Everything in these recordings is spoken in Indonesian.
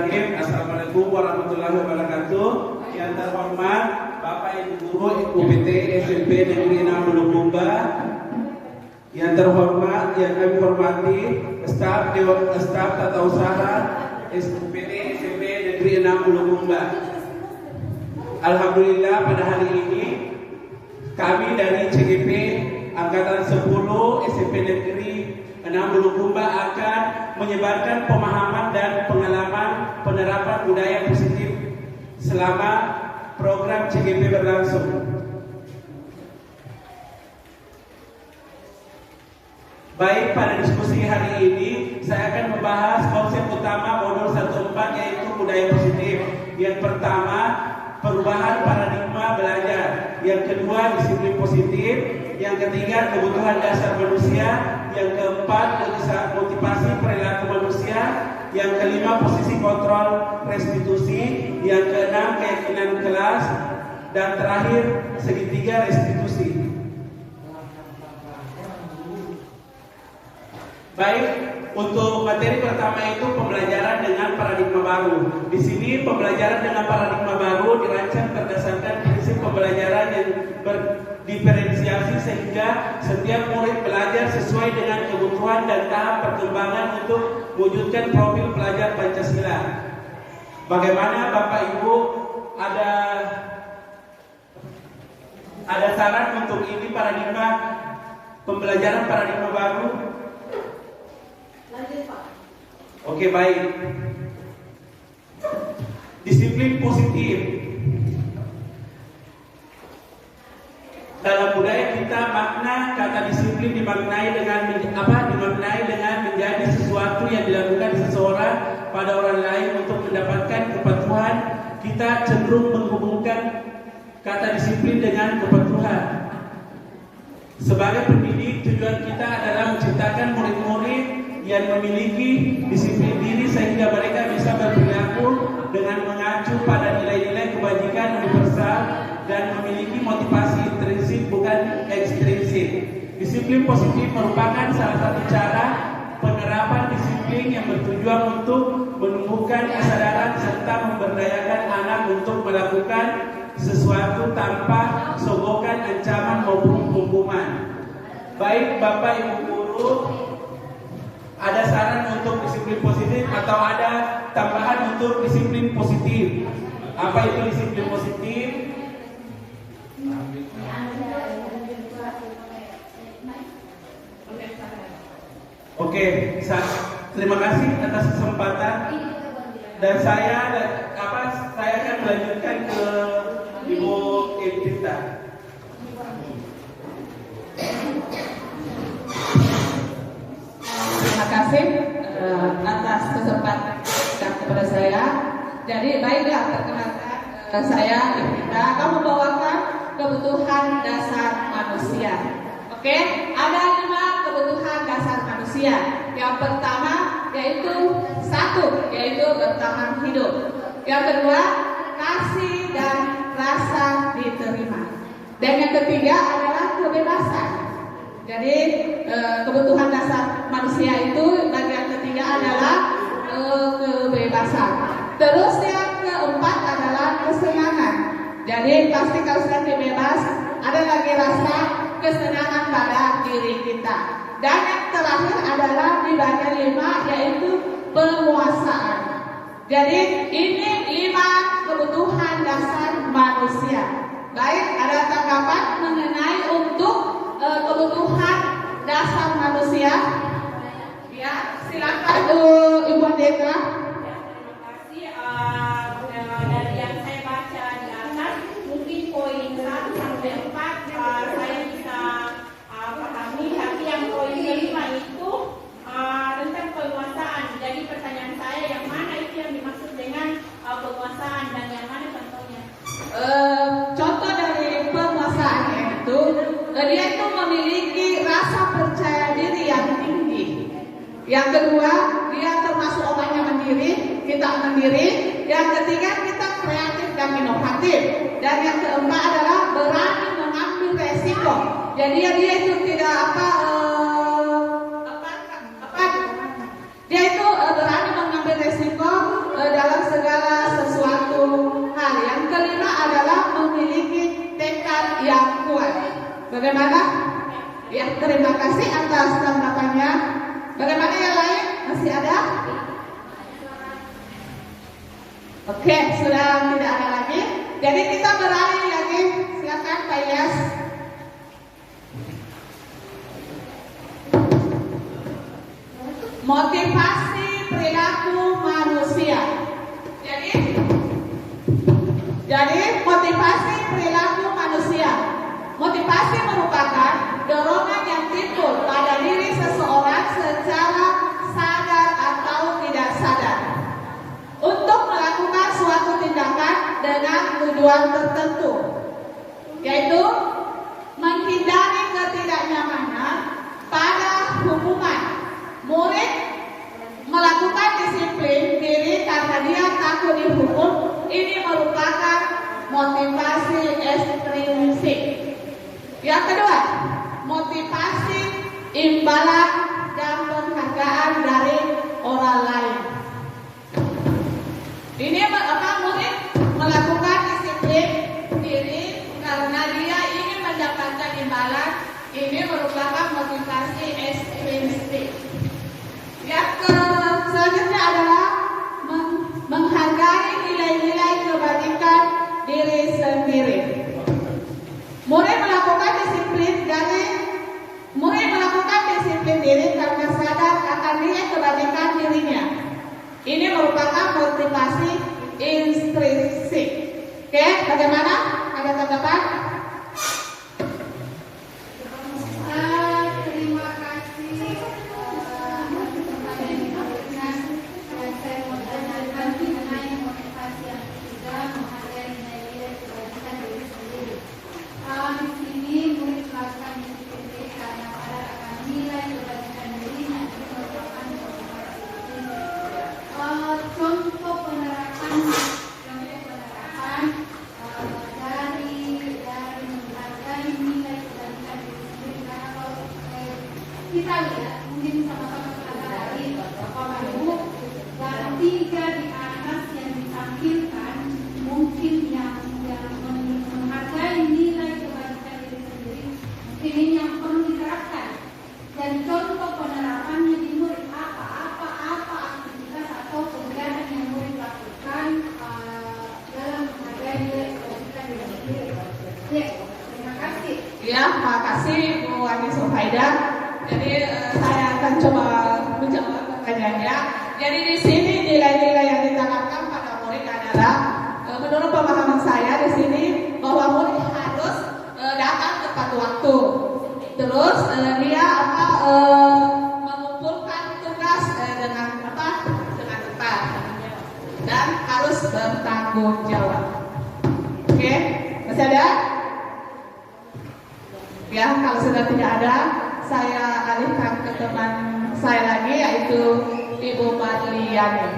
Bismillahirrahmanirrahim. Assalamualaikum warahmatullahi wabarakatuh. Yang terhormat Bapak Ibu Guru UPT SMP Negeri 6 Bulukumba. Yang terhormat, yang kami hormati staf tata usaha UPT SMP Negeri 6 Bulukumba. Alhamdulillah pada hari ini kami dari CGP Angkatan 10 SMP Negeri 6 Bulukumba akan menyebarkan pemahaman dan pengalaman penerapan budaya positif selama program CGP berlangsung. Baik, pada diskusi hari ini saya akan membahas konsep utama modul 14 yaitu budaya positif. Yang pertama, perubahan paradigma belajar. Yang kedua, disiplin positif. Yang ketiga, kebutuhan dasar manusia. Yang keempat, motivasi perilaku manusia. Yang kelima, posisi kontrol restitusi. Yang keenam, keyakinan kelas. Dan terakhir, segitiga restitusi. Baik, untuk materi pertama itu pembelajaran dengan paradigma baru. Di sini pembelajaran dengan paradigma baru dirancang berdasarkan prinsip pembelajaran yang berdiferensiasi sehingga setiap murid belajar sesuai dengan kebutuhan dan tahap perkembangan untuk mewujudkan profil pelajar Pancasila. Bagaimana Bapak Ibu, ada saran untuk ini pembelajaran paradigma baru? Oke, baik. Disiplin positif. Dalam budaya kita, makna kata disiplin dimaknai dengan menjadi sesuatu yang dilakukan seseorang pada orang lain untuk mendapatkan kepatuhan. Kita cenderung menghubungkan kata disiplin dengan kepatuhan. Sebagai pendidik, tujuan kita adalah menciptakan murid-murid yang memiliki disiplin diri sehingga mereka bisa berperilaku dengan mengacu pada nilai-nilai kebajikan universal dan memiliki motivasi intrinsik bukan ekstrinsik. Disiplin positif merupakan salah satu cara penerapan disiplin yang bertujuan untuk menumbuhkan kesadaran serta memberdayakan anak untuk melakukan sesuatu tanpa sogokan, ancaman maupun hukuman. Baik Bapak Ibu Guru, ada saran untuk disiplin positif atau ada tambahan untuk disiplin positif? Apa itu disiplin positif? Oke, terima kasih atas kesempatan dan saya akan melanjutkan ke Ibu Evita. Terima kasih atas kesempatan kepada saya. Jadi baiklah, perkenalkan saya Evita akan membawakan kebutuhan dasar manusia. Oke, ada 5 kebutuhan dasar manusia. Yang pertama yaitu bertahan hidup. Yang kedua, kasih dan rasa diterima. Dan yang ketiga adalah kebebasan. Jadi kebutuhan dasar manusia itu bagian ketiga adalah kebebasan. Terus yang keempat adalah kesenangan. Jadi pasti kalau sudah bebas, ada lagi rasa kesenangan pada diri kita. Dan yang terakhir adalah di bagian 5 yaitu penguasaan. Jadi ini 5 kebutuhan dasar manusia. Baik, ada tanggapan mengenai untuk kebutuhan dasar manusia? Ya, silakan Ibu Andeka. Terima kasih. Dari yang saya baca di atas, mungkin poin 1 sampai 4 saya bisa pahami. Tapi yang poin kelima itu tentang penguasaan. Jadi pertanyaan saya, yang mana itu yang dimaksud dengan penguasaan dan yang mana contohnya? Contoh dari penguasaannya itu, dia itu memiliki rasa percaya diri yang tinggi. Yang kedua, dia termasuk orang yang mandiri, kita mandiri. Yang ketiga, kita kreatif dan inovatif. Dan yang keempat adalah berani mengambil resiko. Jadi dia itu tidak dia itu berani mengambil resiko dalam Bagaimana? Ya, terima kasih atas tanggapannya. Bagaimana yang lain? Masih ada? Oke, sudah tidak ada lagi. Jadi kita beralih lagi. Silakan Pak Yas. Motivasi perilaku manusia. Jadi motivasi perilaku manusia. Motivasi merupakan dorongan yang timbul pada diri seseorang secara sadar atau tidak sadar untuk melakukan suatu tindakan dengan tujuan tertentu, yaitu menghindari ketidaknyamanan pada hubungan. Murid melakukan disiplin diri karena dia takut dihukum. Ini merupakan motivasi ekstrinsik. Yang kedua, motivasi imbalan dan penghargaan dari orang lain. Ini murid melakukan disiplin diri karena dia ingin mendapatkan imbalan. Ini merupakan motivasi ekstrinsik. Yang selanjutnya adalah menghargai nilai-nilai kebaikan diri sendiri. Murid melakukan disiplin diri karena sadar akan nilai kebaikan dirinya. Ini merupakan motivasi intrinsik. Oke, bagaimana? Ada tanggapan? Terima kasih. Saya mau tanyakan mengenai motivasi yang ketiga, menghargai nilai-nilai kebaikan diri sendiri. Di sini murid melakukan disiplin karena sadar akan nilai kebaikan dirinya. Ini merupakan motivasi intrinsik. Contoh penerapan dari menghargai nilai kebaikan diri sendiri. Karena kalau kita lihat mungkin sama-sama ada dari Bapak Ibu dan 3 di atas yang ditampilkan, mungkin yang menghargai nilai kebaikan diri sendiri, mungkin ini yang perlu diterapkan. Dan contoh penerapannya di murid apa aktivitas atau kegiatan yang murid lakukan dalam menghargai nilai kebaikan diri sendiri. Ya, terima kasih. Ya, terima kasih Bu Ani Suhaida. Jadi saya akan coba menjawab pertanyaannya. Jadi di sini nilai-nilai yang ditanamkan pada murid adalah menurut pemahaman saya di sini bahwa murid harus datang tepat waktu. Terus dia mengumpulkan tugas dengan tepat dan harus bertanggung jawab. Oke, masih ada? Ya, kalau sudah tidak ada, saya alihkan ke teman saya lagi, yaitu Ibu Marliani.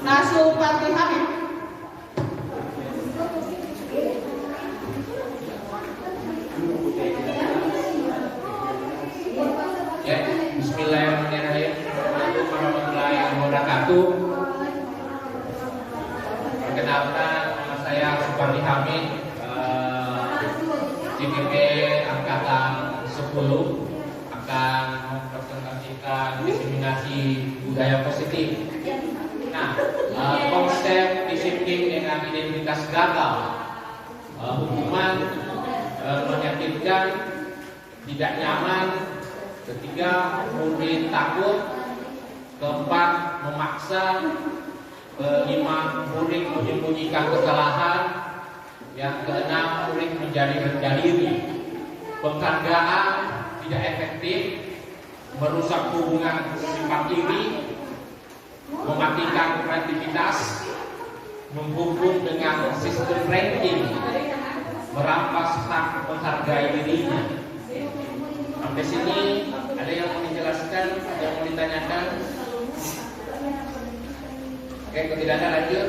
Ngasuh Parti Hamid. Ya, Bismillahirrahmanirrahim. Assalamualaikum warahmatullahi wabarakatuh. Perkenalkan, nama saya Supardi Hamid, JKP Angkatan 10, akan mempresentasikan diseminasi budaya positif. Nah, konsep disiplin dengan identitas gagal, hukuman, menyakitkan, tidak nyaman. Ketiga, murid takut. Keempat, memaksa. Kelima, murid menyembunyikan kesalahan. Yang keenam, murid menjadi rendah diri. Penghargaan tidak efektif, merusak hubungan sifat iri, mematikan kreativitas, menghukum dengan sistem ranking, merampas hak menghargai dirinya. Sampai sini ada yang mau dijelaskan, ada yang mau ditanyakan? Oke, kalau tidak ada lanjut.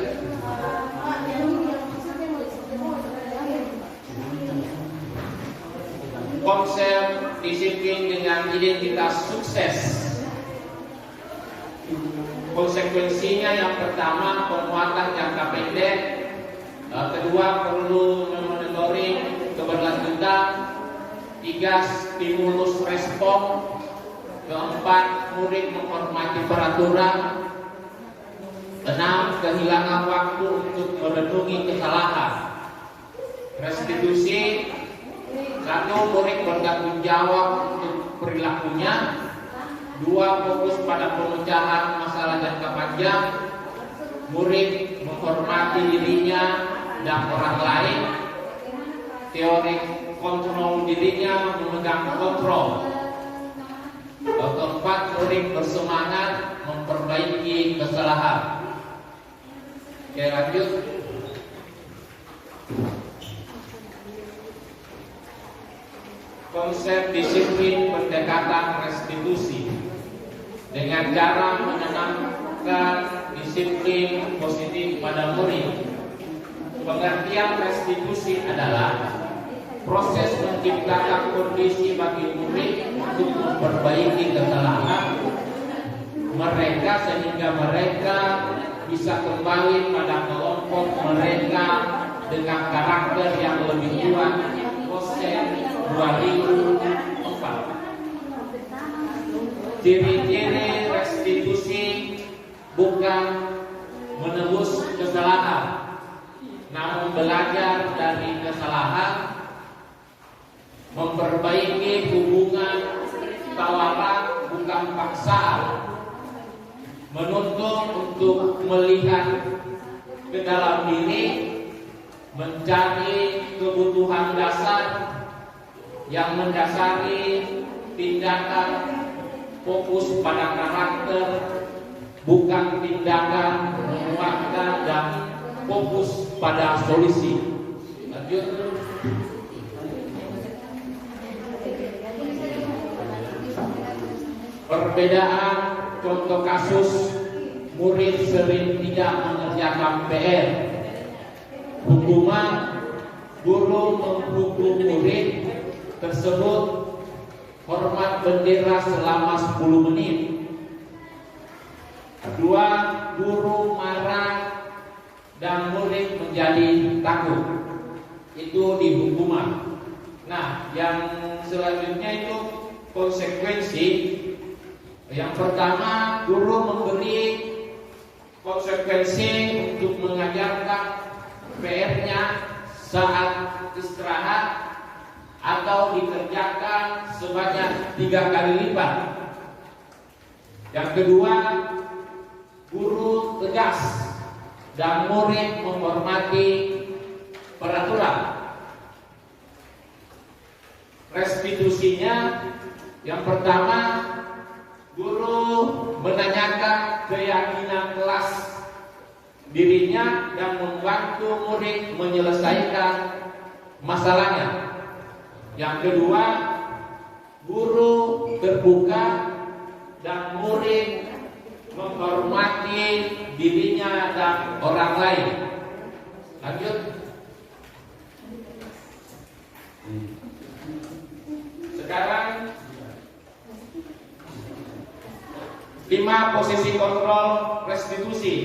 Konsep disiplin dengan identitas sukses. Konsekuensinya yang pertama, penguatan jangka pendek Kedua, perlu monitoring keberlanjutan. 3, stimulus respon. Keempat, murid menghormati peraturan. 6, kehilangan waktu untuk merenungi kesalahan. Restitusi. 1, murid bertanggung jawab untuk perilakunya. 2, fokus pada pemecahan masalah jangka panjang. Murid menghormati dirinya dan orang lain. Teori kontrol dirinya, memegang kontrol. Keempat, murid bersemangat memperbaiki kesalahan. Oke, lanjut. Konsep disiplin pendekatan restitusi dengan cara menanamkan disiplin positif pada murid. Pengertian restitusi adalah proses menciptakan kondisi bagi murid untuk memperbaiki kesalahan mereka sehingga mereka bisa kembali pada kelompok mereka dengan karakter yang lebih kuat. Konsep 2004. Ciri-ciri restitusi bukan menebus kesalahan, namun belajar dari kesalahan, memperbaiki hubungan tawaran bukan paksaan, menuntut untuk melihat ke dalam diri, mencari kebutuhan dasar yang mendasari tindakan, fokus pada karakter bukan tindakan, memuatkan dan fokus pada solusi. Lanjut. Perbedaan contoh kasus murid sering tidak mengerjakan PR. Hukuman, guru menghukum murid tersebut hormat bendera selama 10 menit. 2, guru marah dan murid menjadi takut. Itu di hukuman. Nah, yang selanjutnya itu konsekuensi. Yang pertama, guru memberi konsekuensi untuk mengajarkan PR-nya saat istirahat atau dikerjakan sebanyak 3 kali lipat. Yang kedua, guru tegas dan murid menghormati peraturan. Restitusinya, yang pertama, guru menanyakan keyakinan kelas dirinya dan membantu murid menyelesaikan masalahnya. Yang kedua, guru terbuka dan murid menghormati dirinya dan orang lain. Lanjut. Sekarang 5 posisi kontrol restitusi,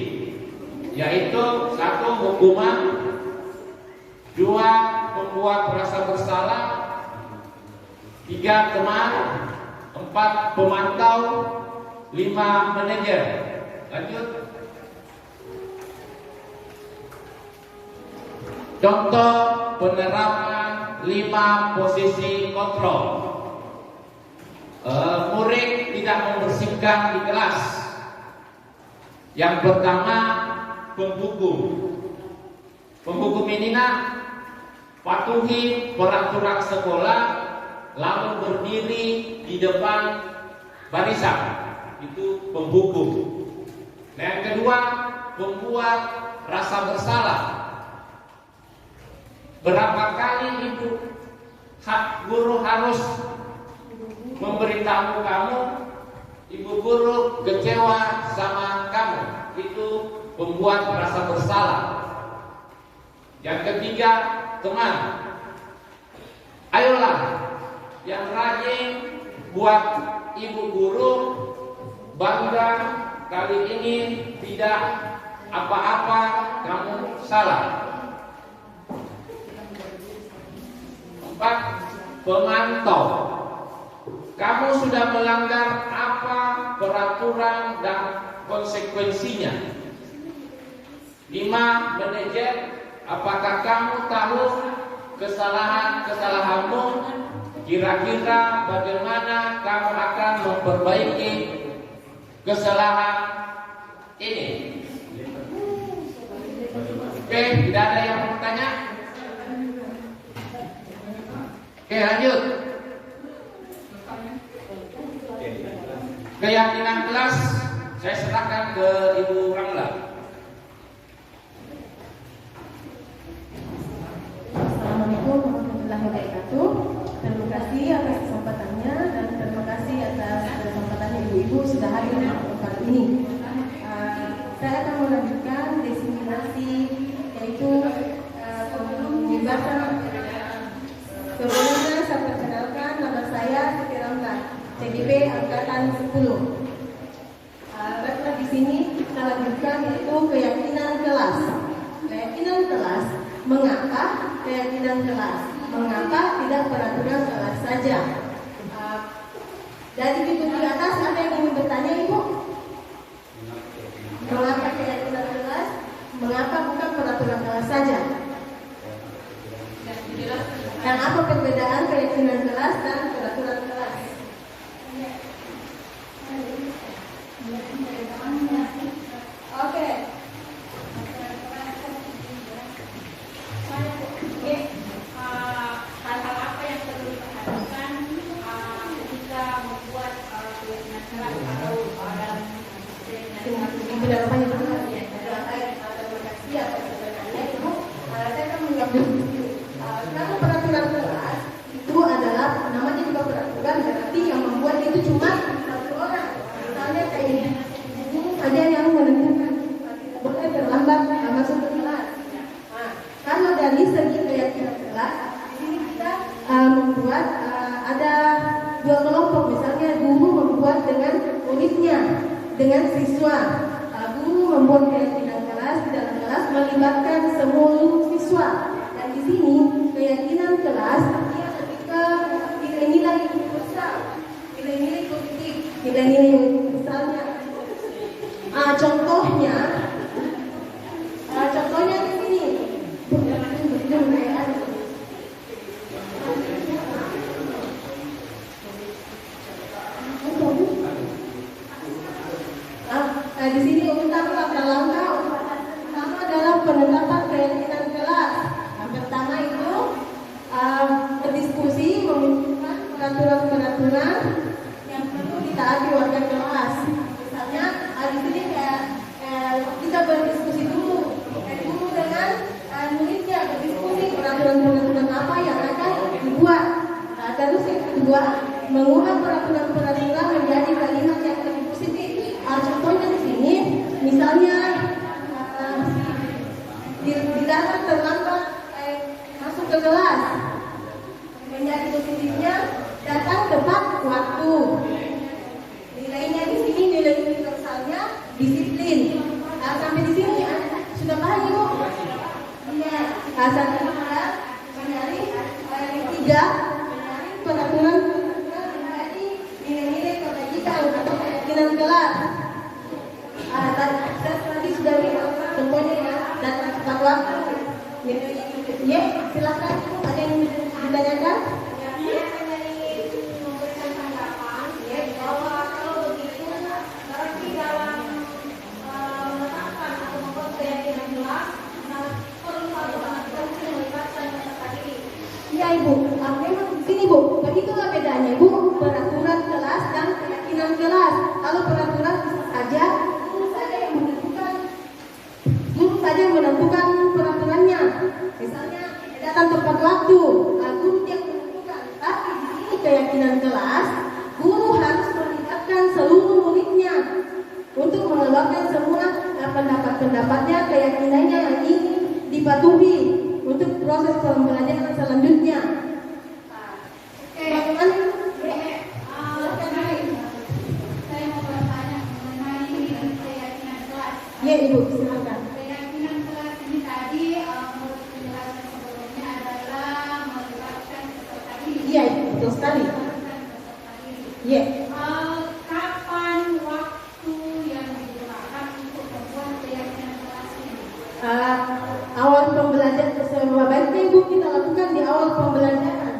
yaitu 1, hukuman, 2, membuat merasa bersalah, 3, teman, 4, pemantau, 5, manajer. Lanjut. Contoh penerapan 5 posisi kontrol. Murid tidak membersihkan di kelas. Yang pertama, penghukum. Penghukum ini patuhi peraturan sekolah, lalu berdiri di depan barisan. Itu penghukum. Nah, yang kedua, membuat rasa bersalah. Berapa kali ibu guru harus memberitahu kamu, ibu guru kecewa sama kamu? Itu membuat rasa bersalah. Yang ketiga, teman. Ayolah, yang rajin buat ibu guru bangga, kali ini tidak apa-apa kamu salah. pemantau. Kamu sudah melanggar apa peraturan dan konsekuensinya? 5. Manajer, apakah kamu tahu kesalahanmu? Kira-kira bagaimana kamu akan memperbaiki kesalahan ini? Oke, tidak ada yang mau bertanya? Oke, lanjut. Keyakinan kelas saya serahkan ke Ibu Ramla. Assalamualaikum warahmatullahi wabarakatuh. Terima kasih atas kesempatannya dan terima kasih atas kesempatan ibu-ibu sudah hadir di tempat ini. Saya akan melanjutkan diseminasi yaitu pembahasan. Sebelumnya saya perkenalkan, nama saya Siti Ramla, CGP Angkatan 10. Baiklah, di sini kita lanjutkan yaitu keyakinan kelas. Keyakinan kelas, mengapa keyakinan kelas? Mengapa tidak peraturan kelas saja? Dari itu di atas ada yang ingin bertanya, Ibu? Mengapa keyakinan kelas? Mengapa bukan peraturan kelas saja? Dan apa perbedaan keyakinan kelas dan peraturan kelas? Oke. Hal-hal apa yang perlu diperhatikan ketika membuat keyakinan kelas atau dalam keyakinan Karena peraturan kelas itu adalah namanya juga peraturan, berarti yang membuat itu cuma satu orang. Misalnya kayak ada yang menentukan tidak boleh terlambat masuk ke kelas. Nah, kalau dari segi keyakinan kelas, ini kita membuat ada dua kelompok. Misalnya guru membuat dengan muridnya, dengan siswa. Guru membuat keyakinan kelas di dalam kelas melibatkan seluruh siswa. Dan di sini keyakinan kelas dia ketika nilai-nilai universal, nilai-nilai positif, nilai-nilai universalnya. Contohnya di sini. Di sini tentang langkah-langkah pertama dalam penetapan keyakinan kelas. Yang pertama itu berdiskusi memunculkan peraturan-peraturan yang perlu ditaati warga kelas. Misalnya di sini kita berdiskusi dulu, guru dengan muridnya berdiskusi peraturan-peraturan apa yang akan dibuat. Terus yang kedua, mengubah peraturan-peraturan menjadi kalimat yang lebih positif. Contohnya di sini, misalnya dilarang terlambat masuk ke kelas. Menjadi positifnya datang tepat waktu. Nilainya di sini nilai universalnya disiplin. Sampai di sini sudah paham Ibu? Iya. Satu mencari tiga peraturan menjadi nilai-nilai kebajikan atau keyakinan kelas. Tadi sudah contohnya ya, datang tepat waktu. Ya, silakan. Ada yang ditanyakan? Iya Ibu, memang sini Bu, begitulah bedanya Bu, peraturan kelas dan keyakinan kelas. Kalau peraturan saja, guru saja yang menentukan peraturannya. Misalnya datang tepat waktu, guru yang menentukan. Tapi di sini keyakinan kelas, guru harus melibatkan seluruh muridnya untuk mengeluarkan semua pendapat-pendapatnya, keyakinannya yang ingin dipatuhi untuk proses pembelajaran selanjutnya. Bagaimana? Saya mau bertanya mengenai keyakinan kelas. Ya Ibu, silakan. Keyakinan kelas ini tadi menurut penjelasan sebelumnya adalah melibatkan peserta didik. Iya. betul sekali. Iya. Kapan waktu yang digunakan untuk membuat keyakinan kelas ini? Awal pembelajaran, sebaiknya Ibu kita lakukan di awal pembelajaran.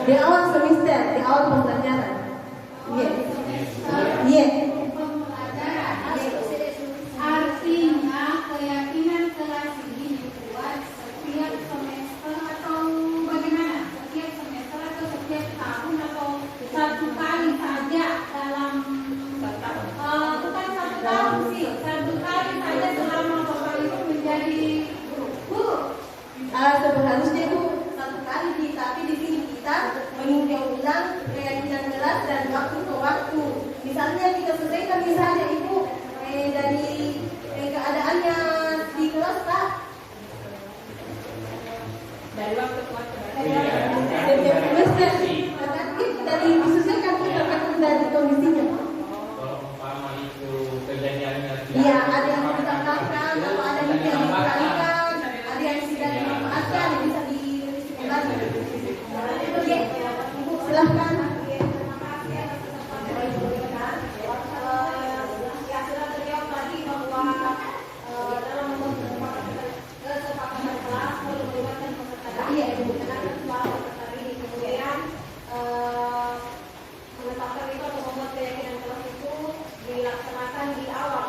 Di awal semester, di awal pembelajaran. Iya. Iya. Artinya keyakinan kelas ini dibuat setiap semester atau bagaimana? Setiap semester atau setiap tahun atau satu kali saja dalam bukan satu tahun sih, satu kali saja selama Bapak Ibu menjadi guru. Seharusnya itu satu kali, tapi di sini kita mengulang keyakinan kelas dan waktu ke waktu. Misalnya kita selesaikan misalnya Ibu dari keadaannya di kelas Pak. Dari waktu ke waktu. Setiap semester, dari disesuaikan kita dari kondisinya. Kalau umpama itu kejadiannya Iya, ada yang ditambahkan atau ada yang dikalikan, ada yang tidak dimanfaatkan, yang bisa direvisikan lagi. Oke, Ibu silahkan. Menetapkan itu atau membuat keyakinan kelas itu dilaksanakan di awal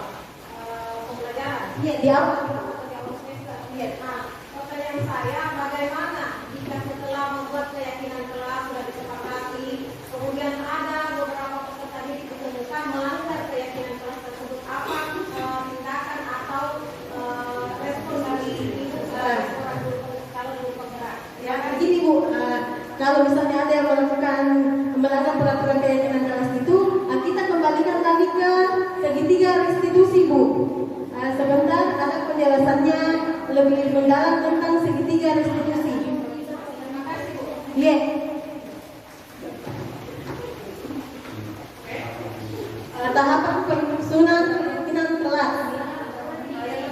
pembelajaran. Iya, di awal. Di awal semester. Nah, pertanyaan saya, bagaimana jika setelah membuat keyakinan kelas sudah disepakati, kemudian ada beberapa peserta didik ditemukan melanggar keyakinan kelas tersebut, apa tindakan atau respon dari ibu orang guru kalau guru penggerak? Ya, begini Bu, kalau misalnya ada yang melakukan melanggar peraturan keyakinan kelas itu, kita kembalikan lagi ke segitiga restitusi Bu. Sebentar ada penjelasannya lebih mendalam tentang segitiga restitusi. Iya. Tahapan penyusunan keyakinan kelas.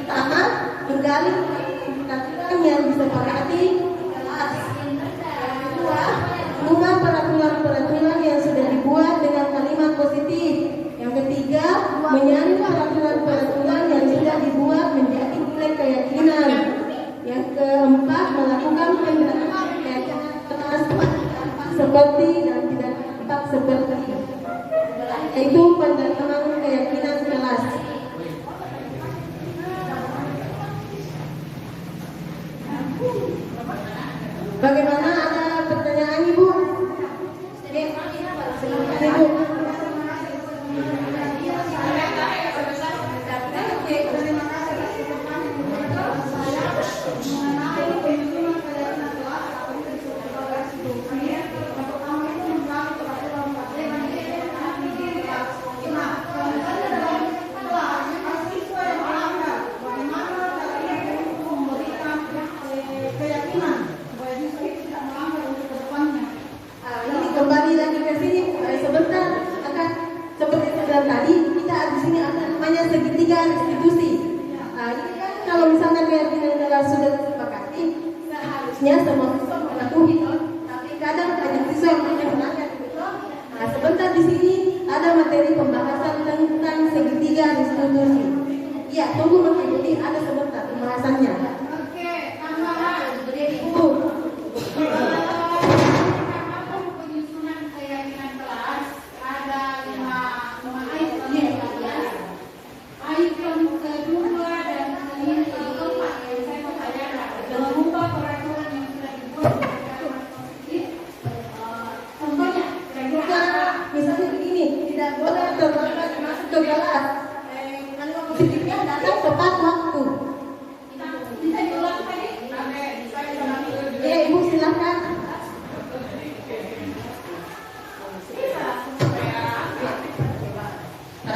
Pertama, menggali peraturan yang disepakati kelas. Yang kedua, mengubah peraturan-peraturan yang sudah dibuat dengan kalimat positif. Yang ketiga, menyaring peraturan-peraturan yang sudah dibuat menjadi nilai keyakinan. Yang keempat, melakukan penerapan keyakinan kelas seperti dan tidak tetap seperti, yaitu penerapan keyakinan kelas. Bagaimana, ada pertanyaan Ibu? Silakan Ibu. Kembali lagi ke sini sebentar, akan seperti tadi kita di sini ada namanya segitiga restitusi. Ini kan kalau misalnya keyakinan kelas sudah disepakati, seharusnya semua siswa mematuhi, tapi kadang banyak siswa yang melanggar. Sebentar di sini ada materi pembahasan tentang segitiga restitusi. Iya, tunggu Mas, ada sebentar pembahasannya. Oke, tambahan. Ibu. Penyusunan keyakinan kelas ada 5 item ya. Item kedua dan keempat yang saya mau tanyakan, mengubah peraturan yang sudah dibuat dengan positif. Contohnya, Misalnya begini, tidak boleh terlambat masuk ke kelas. Kalau positifnya datang tepat waktu. bisa diulang tadi? Ya, Ibu silakan.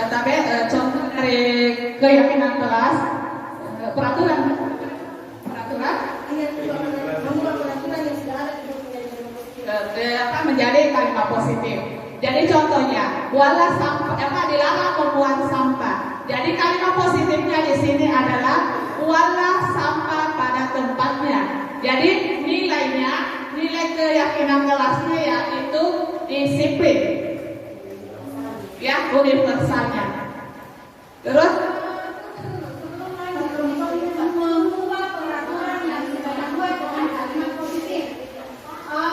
Tapi contoh dari keyakinan kelas, peraturan Mengubah peraturan yang sudah ada di menjadi kalimat positif. Jadi contohnya, buanglah sampah, dilarang membuang sampah. Jadi kalimat positifnya di sini adalah buanglah sampah Jadi nilai keyakinan kelasnya yaitu disiplin, ya universalnya. Terus mengubah peraturan yang sudah dibuat dengan kalimat positif.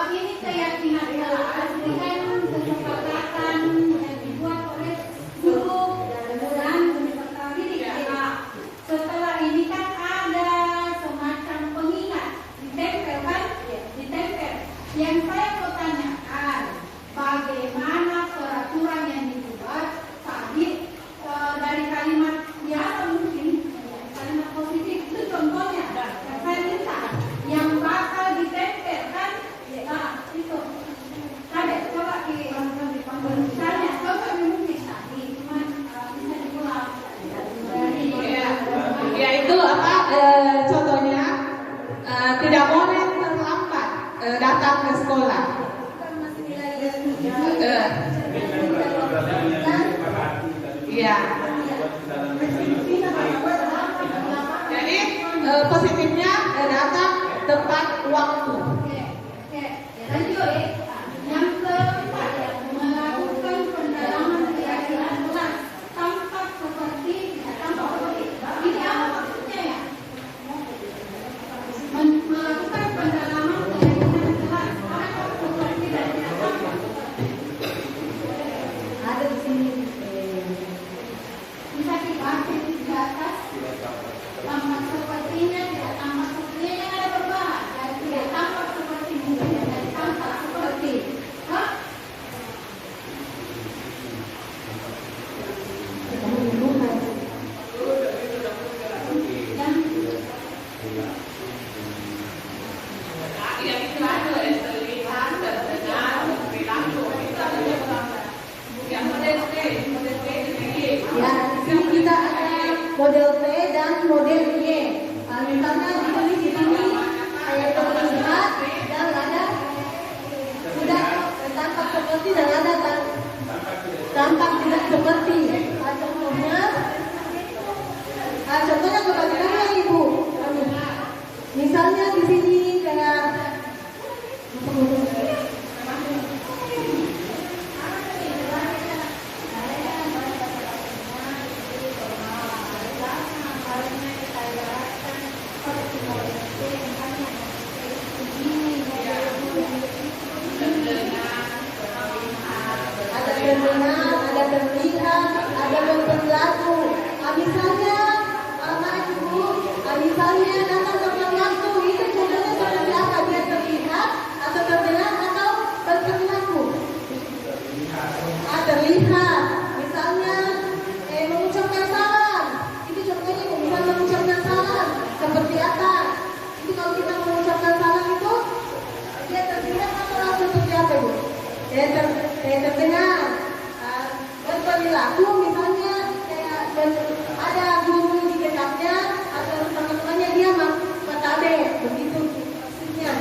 Ini keyakinan kelas dengan kesepakatan yang dibuat oleh guru dan peserta didik. Setelah ini kan ada semacam pengingat ditempel kan? Ditempel. Yang saya mau tanyakan, bagaimana peraturan yang dibuat tadi dari kalimat biasa mungkin kalimat positif itu contohnya. Yang saya minta yang bakal ditempel kan? Itu. Tadi coba misalnya coba mungkin tadi cuma bisa diulang. yaitu apa? Contohnya tidak boleh terlambat datang ke sekolah. Iya. Jadi positifnya datang tepat waktu. Lanjut ya. Yang keempat ya, melakukan pendalaman keyakinan kelas tampak seperti ini apa maksudnya ya? Melakukan pendalaman keyakinan kelas tampak seperti dan tidak tampak seperti. Ada di sini. Bisa dipakai di atas. Tampak sepertinya, tidak tampak sepertinya yang ada perubahan. Tidak tampak seperti mungkin dan tampak seperti. Hah? Ya, di sini kita ada model P dan model Y. Misalnya di sini saya terlihat dan ada sudah tampak seperti dan ada tampak tidak seperti. Contohnya kepada Ibu. Misalnya di sini kayak ada terdengar, ada terlihat, ada berperilaku. Misalnya, Ibu, misalnya datang tepat waktu, itu contohnya seperti apa? Dia terlihat atau terdengar atau berperilaku? Terlihat. Misalnya, mengucapkan salam. Itu contohnya, bisa mengucapkan salam. Seperti apa? Itu kalau kita mengucapkan salam itu, dia terlihat atau seperti apa, Bu? Terdengar. Berperilaku misalnya kayak ada guru di dekatnya atau teman-temannya dia matabe begitu maksudnya.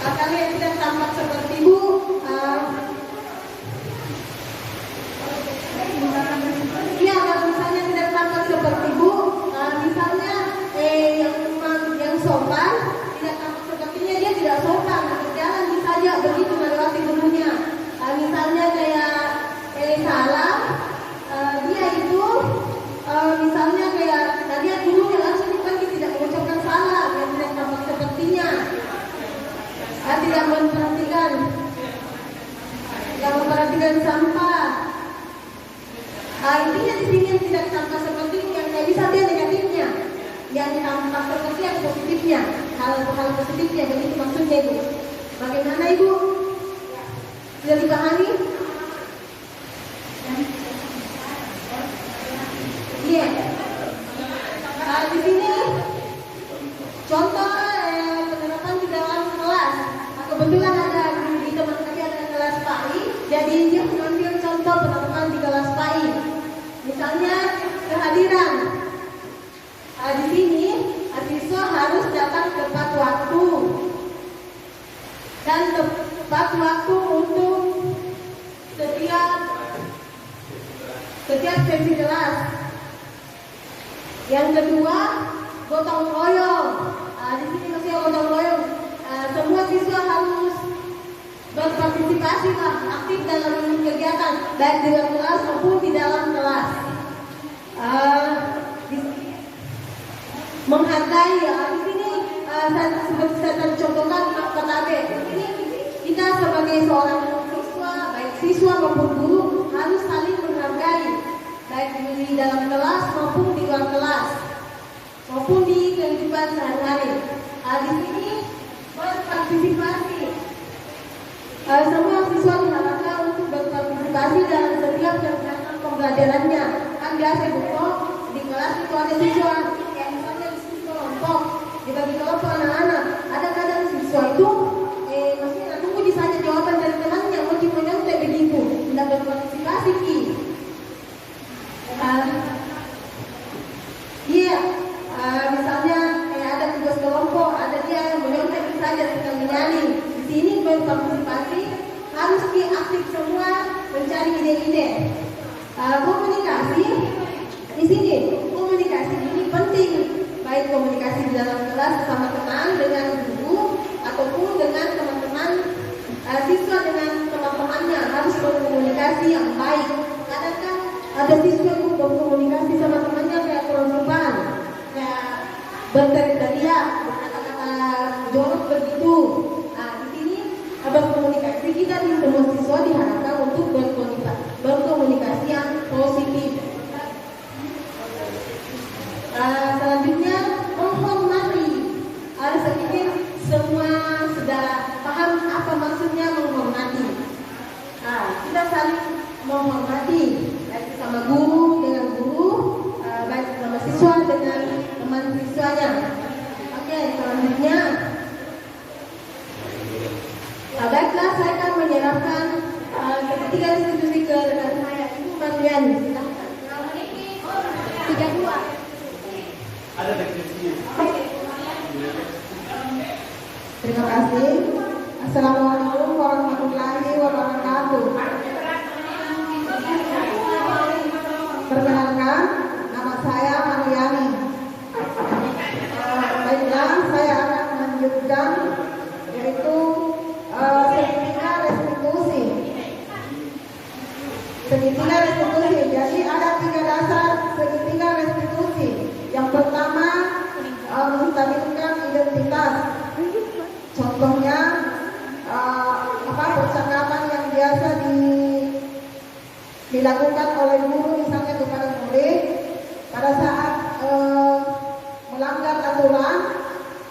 Kalian tidak tampak seperti Bu. Iya, kalau misalnya tidak tampak seperti Bu, misalnya yang sopan tidak tampak sepertinya dia tidak sopan, berjalan saja begitu melewati gurunya. Misalnya kayak salam, dia itu misalnya kayak tadi gurunya langsung dipanggil tidak mengucapkan salam, yang tidak tampak sepertinya, tidak memperhatikan sampah. Intinya di sini yang tidak tampak seperti yang nggak bisa dia negatifnya, yang tampak seperti yang positifnya, hal positifnya. Begitu maksudnya Ibu. Bagaimana Ibu? Sudah dipahami? Iya. Di sini contoh penerapan di dalam kelas. Kebetulan ada di teman saya ada kelas PAI, jadi dia mengambil contoh penerapan di kelas PAI. Misalnya kehadiran. Di sini siswa harus datang tepat waktu dan tepat waktu untuk setiap sesi kelas. Yang kedua, gotong royong. Di sini masih gotong royong. Semua siswa harus berpartisipasi lah, aktif dalam kegiatan baik di luar kelas maupun di dalam kelas. Menghargai di sini seperti saya contohkan kata B. Ini kita sebagai seorang siswa, baik siswa maupun guru harus saling menghargai baik di dalam kelas maupun di luar kelas maupun di kehidupan sehari-hari. Di sini berpartisipasi. Semua siswa diharapkan untuk berpartisipasi dalam setiap kegiatan pembelajarannya. Kan biasa betul di kelas itu ada siswa yang misalnya di kelompok dibagi kelompok anak-anak. Ada kadang siswa itu masih tunggu di saja jawaban dari temannya, mungkin menyontek begitu, tidak berpartisipasi ki. Misalnya ada tugas kelompok, ada dia yang menyontek saja sedang menyanyi. Di sini berpartisipasi harus aktif semua mencari ide-ide. Komunikasi di sini, komunikasi ini penting, baik komunikasi di dalam kelas sama teman dengan guru ataupun dengan teman-teman siswa dengan teman-temannya harus berkomunikasi yang baik. Kadang kan ada siswa itu berkomunikasi sama temannya kayak kurang sopan, kayak berteriak-teriak, berkata-kata jorok begitu. Di sini berkomunikasi kita di semua siswa diharapkan untuk berkomunikasi yang positif. Selanjutnya menghormati. Saya pikir semua sudah paham apa maksudnya menghormati. Kita saling menghormati, baik sama guru dengan guru, baik sama siswa dengan teman siswanya. Oke, selanjutnya, baiklah saya akan menyerahkan ketiga institusi ke rekan saya, Ibu Marliani. Silahkan. 32. Ada deskripsinya. Terima kasih. Assalamualaikum warahmatullahi wabarakatuh. Perkenalkan, nama saya Mariani. Baiklah, saya akan melanjutkan yaitu segitiga restitusi. Segitiga restitusi. Jadi ada 3 dasar segitiga restitusi. Yang pertama, menstabilkan identitas. Contohnya percakapan yang biasa dilakukan oleh guru misalnya kepada murid pada saat melanggar aturan.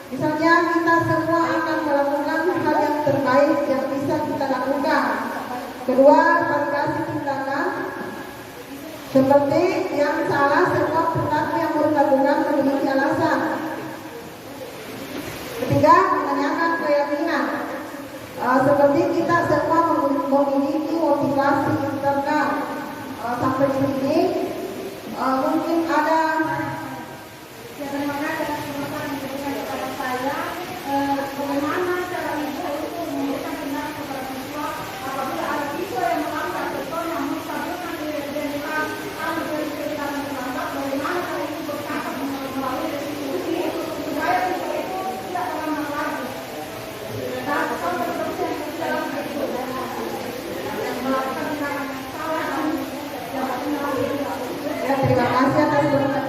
Misalnya kita semua akan melakukan hal yang terbaik yang bisa kita lakukan. Kedua, validasi tindakan. Seperti yang salah, semua perilaku yang dilakukan memiliki alasan. Ketiga, menanyakan keyakinan. Seperti kita semua memiliki motivasi internal. Sampai sini mungkin ada bagaimana cara teman-teman memberikan kepada saya bagaimana cara ibu itu memberikan benar kepada siswa apabila ada siswa yang melanggar contohnya menstabilkan identitas atau identitas melanggar, bagaimana cara ibu berkata melalui restitusi supaya siswa itu tidak melanggar lagi. Dan contoh terus yang kecil itu yang melakukan tindakan yang salah dan yang melalui. Ya, terima kasih atas berkat.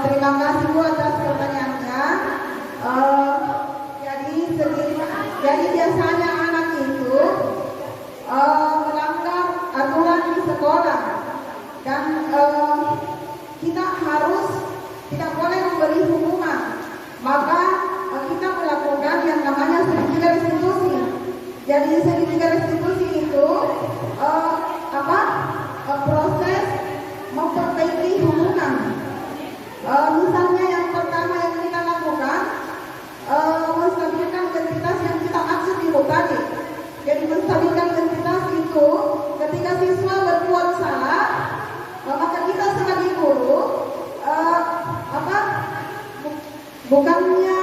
Terima kasih Bu atas pertanyaannya. Jadi biasanya anak itu melanggar aturan di sekolah dan kita harus tidak boleh memberi hukuman. Maka kita melakukan yang namanya segitiga restitusi. Jadi segitiga restitusi itu proses memperbaiki hubungan. Misalnya yang pertama yang kita lakukan menstabilkan identitas yang kita maksud ibu tadi. Jadi menstabilkan identitas itu ketika siswa berbuat salah, maka kita sebagai guru bukannya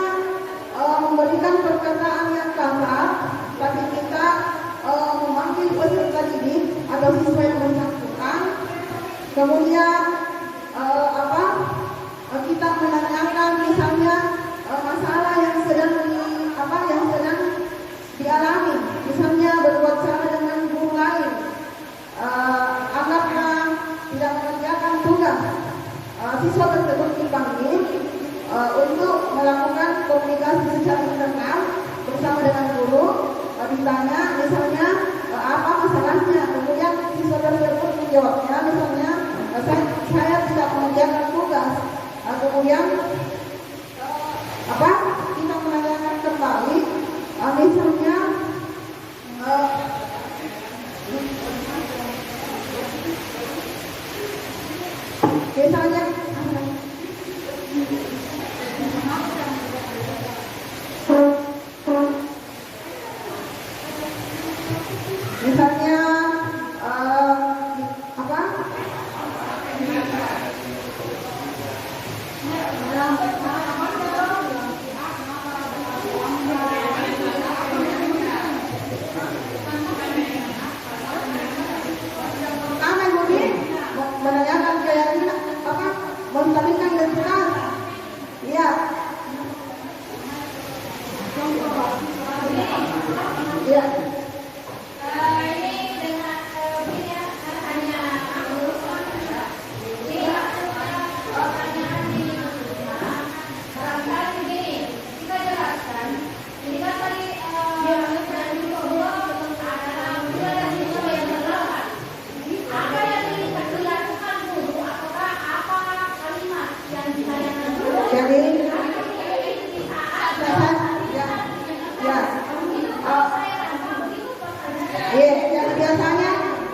memberikan perkataan yang kasar, tapi kita memanggil peserta didik atau siswa yang bersangkutan Kemudian kita menanyakan misalnya masalah yang sedang dialami, misalnya berbuat salah dengan guru lain, anggaplah tidak mengerjakan tugas, siswa tersebut dipanggil untuk melakukan komunikasi secara internal bersama dengan guru, ditanya misalnya apa masalahnya, kemudian siswa tersebut menjawabnya misalnya saya tidak mengerjakan tugas, kemudian kita menanyakan kembali misalnya menanyakan keyakinan mentalikan kebenaran, ya, ya. Ini dengan hanya pertanyaan ini barangkali begini kita jelaskan. Ini kan tadi apa yang dilakukan guru ataukah apa kalimat yang ditanyakan guru? Jadi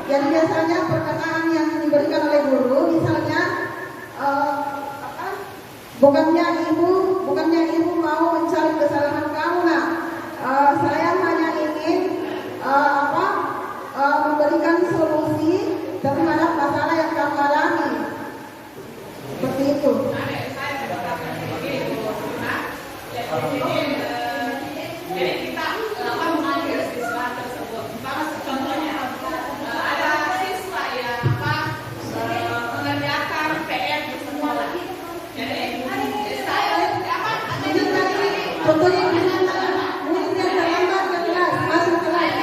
yang biasanya perkataan yang diberikan oleh guru misalnya bukannya ibu mau mencari kesalahan kamu, nah saya hanya ingin memberikan solusi terhadap masalah yang kamu alami, seperti itu. Jadi kita memanggil siswa tersebut. Contohnya ada siswa yang mengerjakan PR di sekolah. Jadi saya contohnya muridnya terlambat ke kelas, masuk kelas.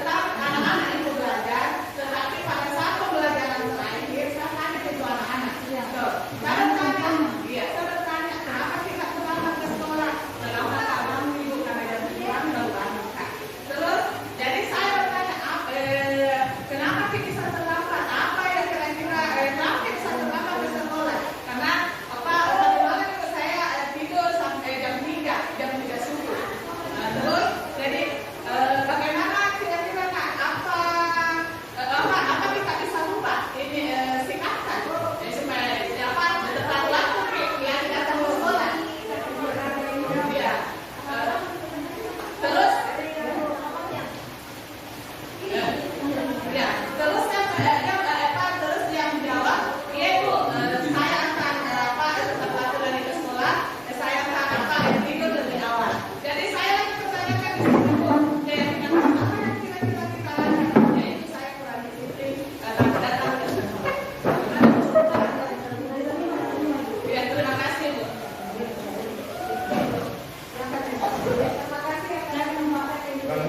tetap anak-anak itu belajar, tetapi pada saat pembelajaran terakhir saya tanya itu anak-anak. Saya bertanya, kenapa kita terlambat ke sekolah? Terlambat karena ibu karena jam 9 baru berangkat. Terus, jadi saya bertanya, kenapa kita bisa terlambat? Apa yang kira-kira kenapa kita bisa terlambat ke sekolah? Karena bagaimana juga saya tidur sampai jam 3 subuh. Terus, jadi bagaimana kira-kira apa kita bisa ubah ini singkatkan supaya tepat waktu yang datang ke sekolah. Ya. Terus terus yang jawab, iya Bu, saya akan setelah dari ke sekolah, saya akan tidur lebih awal. Jadi saya lagi pertanyakan di situ Bu, apa yang kira-kira kita lakukan? Yaitu saya kurang disiplin datang ke sekolah. Ya, terima kasih Bu. Terima kasih akan memakai 40.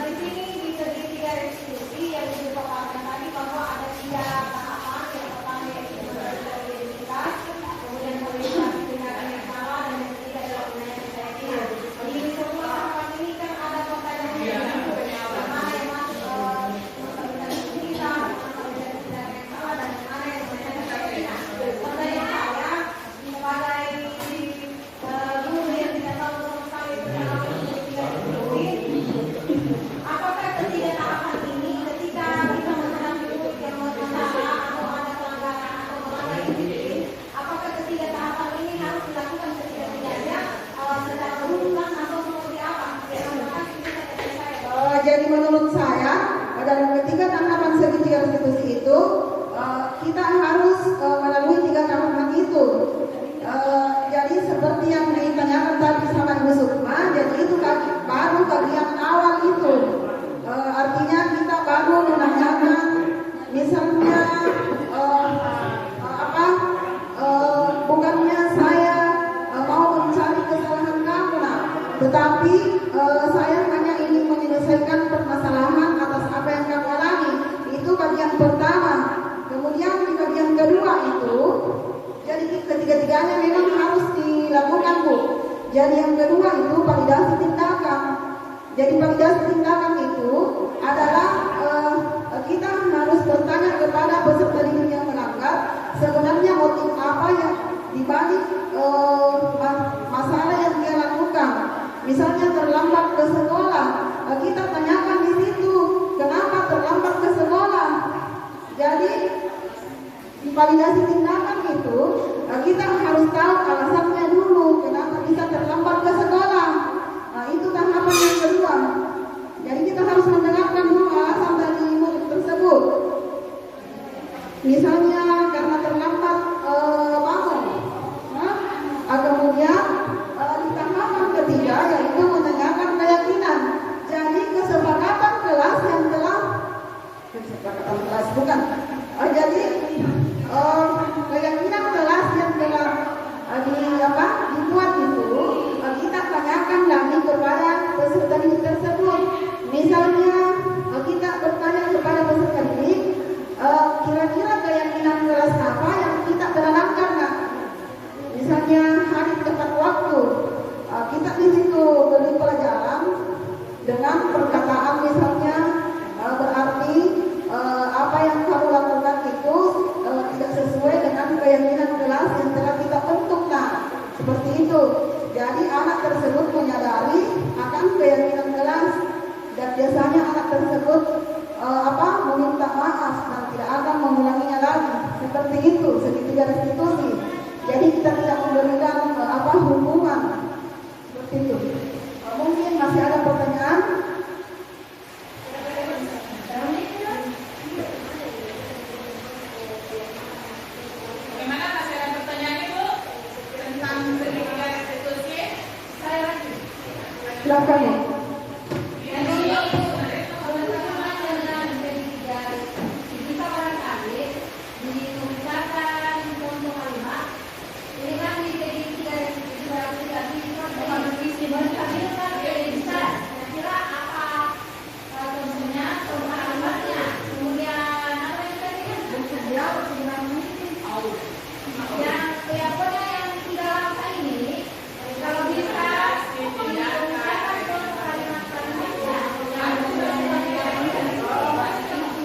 Di sini dibagi 3 diskusi yang dipaparkan tadi bahwa ada 3 tahapan. Yang pertama yaitu identitas, kemudian politisasi tindakan yang salah, dan yang ketiga adalah penilaian saya kira. Di semua tahapan ini kan ada pertanyaan yang mana yang masuk mentalitas identitas, mentalitas tindakan yang salah, dan mana yang mentalitas saya kira. Pertanyaan saya sebagai kedua itu, jadi ketiga-tiganya memang harus dilakukan, Bu. Jadi yang kedua itu validasi tindakan. Jadi validasi tindakan itu adalah kita harus bertanya kepada peserta didik yang melanggar sebenarnya motif apa yang dibalik masalah yang dia lakukan. Misalnya terlambat ke sekolah, kita tanyakan di situ kenapa terlambat ke sekolah. Jadi di validasi tindakan itu kita harus tahu alasannya dulu kenapa bisa terlambat ke sekolah. Nah, itu tahapan yang kedua. Jadi kita harus mendengarkan dulu alasan dari murid tersebut. Misalnya karena terlambat bangun. Kemudian di tahapan ketiga yaitu mendengarkan keyakinan. Jadi kesepakatan kelas yang telah kesepakatan kelas bukan. Jadi keyakinan kelas yang telah dibuat itu kita tanyakan lagi kepada peserta didik tersebut. Misalnya kita bertanya kepada peserta didik, kira-kira keyakinan kelas apa yang kita terapkan, nak? Misalnya hari tepat waktu, kita di situ beri pelajaran dengan perkataan misalnya berarti apa yang kamu lakukan itu tidak sesuai dengan keyakinan kelas yang telah kita bentuk, nah seperti itu. Jadi anak tersebut menyadari akan keyakinan kelas dan biasanya anak tersebut meminta maaf dan tidak akan mengulanginya lagi. Seperti itu, segitiga restitusi. Jadi kita tidak memberikan hukuman seperti itu. Mungkin masih ada pertanyaan? Bagaimana masih ada pertanyaan Ibu tentang segitiga restitusi? Saya lagi. Silakan ya.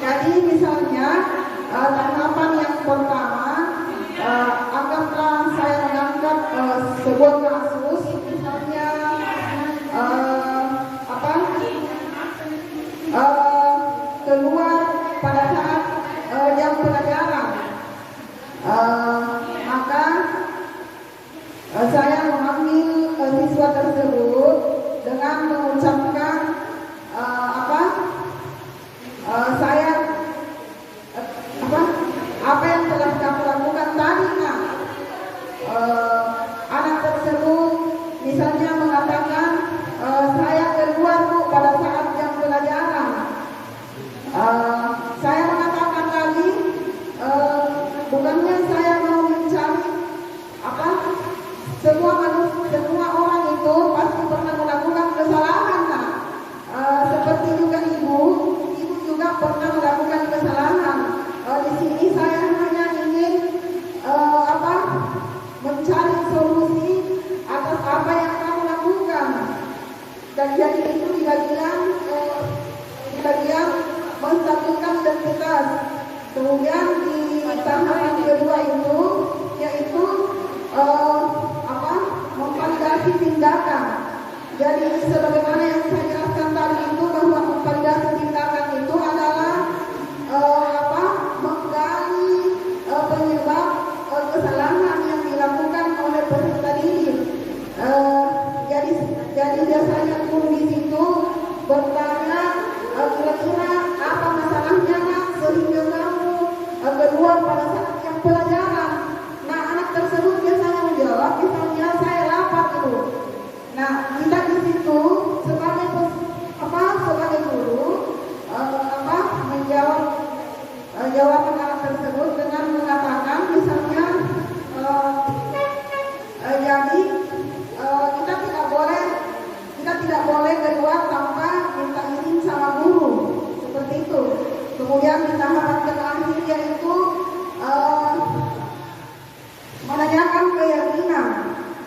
Jadi misalnya tahapan yang pertama, anggaplah saya mengangkat sebuah kasus, misalnya keluar pada saat jam pelajaran, maka saya mengambil siswa tersebut dengan mengucapkan saya apa yang telah kamu lakukan tadi, nak? Anak tersebut misalnya mengatakan saya keluar, Bu, pada saat jam pelajaran. Saya mengatakan lagi bukannya saya mau mencari semua orang itu pasti pernah melakukan kesalahan, nak. Seperti juga ibu juga pernah melakukan kesalahan. Di sini saya hanya ingin mencari solusi atas apa yang kamu lakukan. Dan jadi itu di bagian menstatuskan identitas. Kemudian di tahapan kedua itu yaitu memvalidasi tindakan. Jadi sebagaimana yang saya jelaskan tadi itu bahwa memvalidasi tindakan itu adalah menggali penyebab kesalahan yang dilakukan oleh peserta didik. Jadi biasanya guru di situ bertanya kira-kira apa masalahnya, nak, sehingga kamu keluar pada saat yang pelajaran.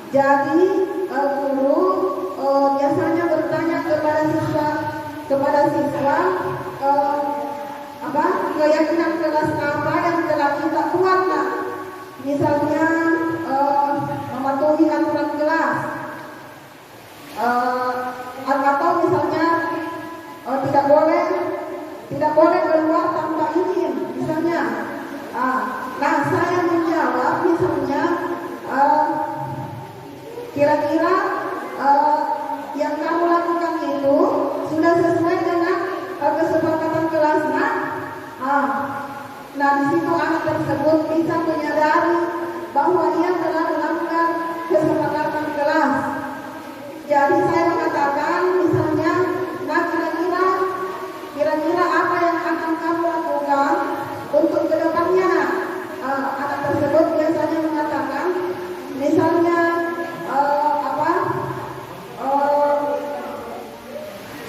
Jadi guru biasanya bertanya kepada siswa keyakinan kelas apa yang telah kita kuat, nah. Misalnya mematuhi aturan kelas, atau misalnya tidak boleh keluar tanpa izin, misalnya. Nah, saya menjawab misalnya kira-kira yang kamu lakukan itu sudah sesuai dengan kesepakatan kelas, nah. Nah, di situ anak tersebut bisa menyadari bahwa ia telah melanggar kesepakatan kelas. Jadi saya mengatakan misalnya, nah kira-kira apa yang akan kamu lakukan untuk kedepannya? Anak tersebut biasanya mengatakan, misalnya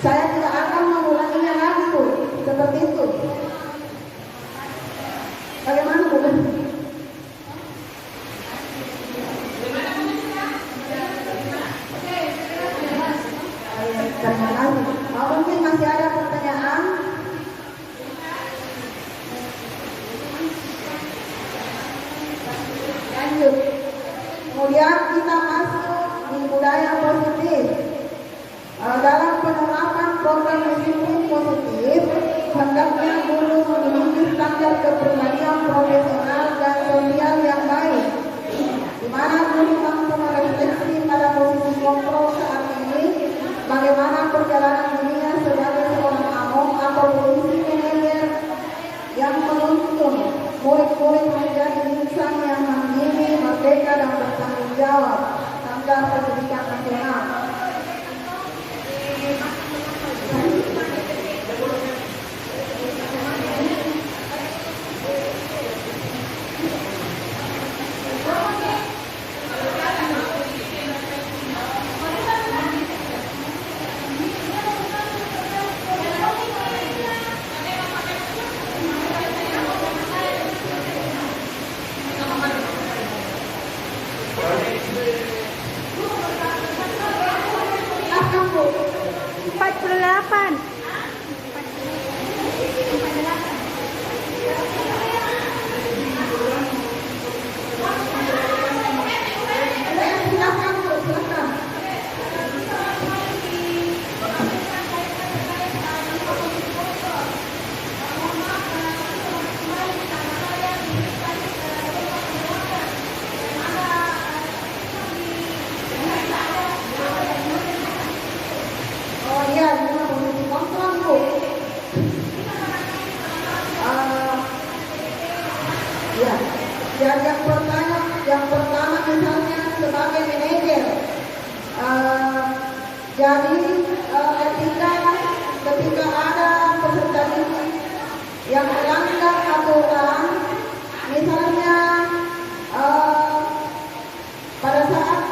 saya tidak akan mengulanginya lagi tuh, seperti itu. Bagaimana Bu? Terima kasih. Mungkin masih ada pertanyaan? Lanjut. Kemudian kita masuk di budaya positif. Dalam penerapan program disiplin positif, hendaknya guru memiliki standar kepribadian profesional dan sosial yang baik, di mana guru mampu merefleksi pada posisi kontrol saat ini, bagaimana perjalanan dirinya sebagai seorang among atau polisi manajer yang menuntun murid-murid menjadi insan yang mandiri, merdeka dan bertanggung jawab, standar pendidikan nasional. Yang pertama misalnya sebagai manajer, jadi ketika ada peserta didik yang melanggar aturan, misalnya pada saat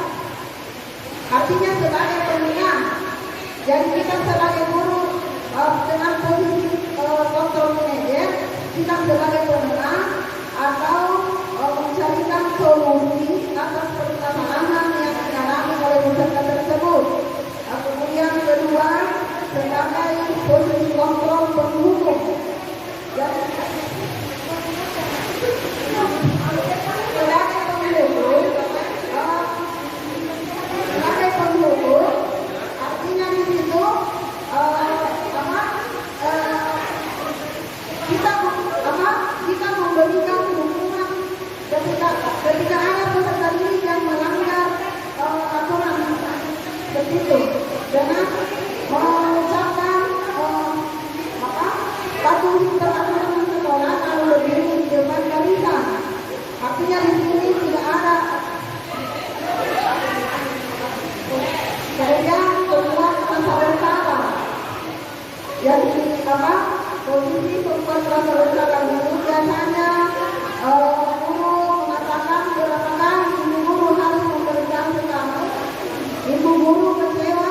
artinya sebagai penengah, jadi kita sebagai guru dengan posisi kontrol manajer, kita sebagai penengah atau mencarikan solusi atas permasalahan yang dialami oleh peserta tersebut. Kemudian kedua, sebagai posisi kontrol pendukung. Sebagai pendukung, artinya di situ kita memberikan dukungan ketika ada peserta didik yang melanggar aturan begitu, dengan mengucapkan patuhi peraturan sekolah kalau berdiri di depan barisan. Artinya di sini tidak ada kemudian perempuan merasa bersalah. Jadi posisi perempuan merasa bersalah itu biasanya guru mengatakan beberapa kali ibu guru harus memberikan sekali, ibu guru kecewa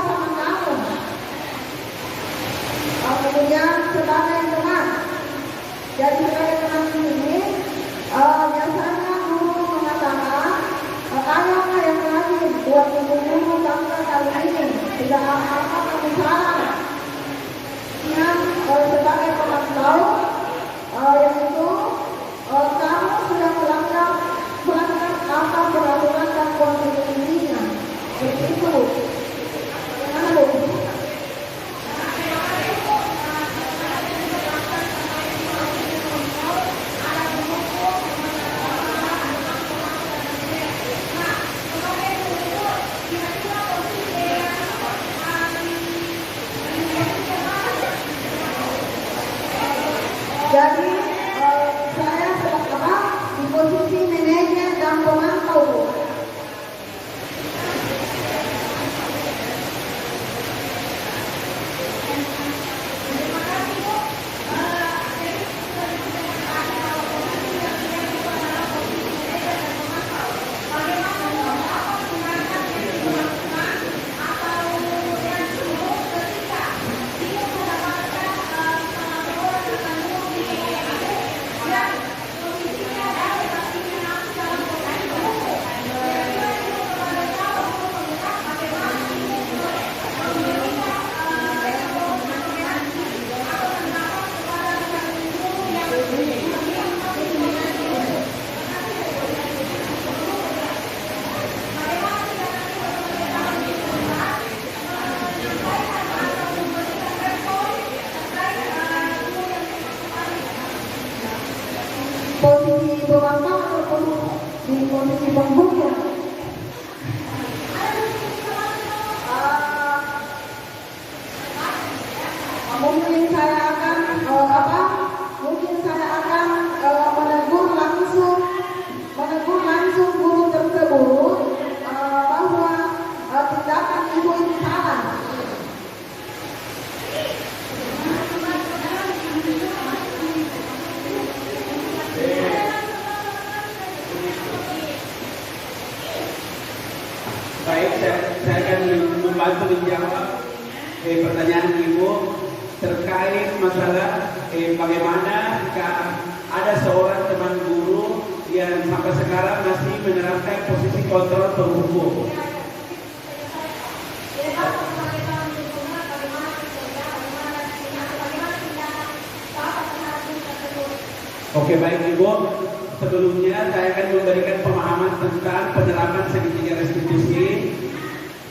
mungkin saya akan mungkin saya akan menegur langsung guru tersebut bahwa tindakan ibu ini salah. Baik, saya akan membantu menjawab pertanyaan Ibu terkait masalah bagaimana jika ada seorang teman guru yang sampai sekarang masih menerapkan posisi kontrol penghukum. Oke, baik Ibu. Sebelumnya saya akan memberikan pemahaman tentang penerapan segitiga restitusi.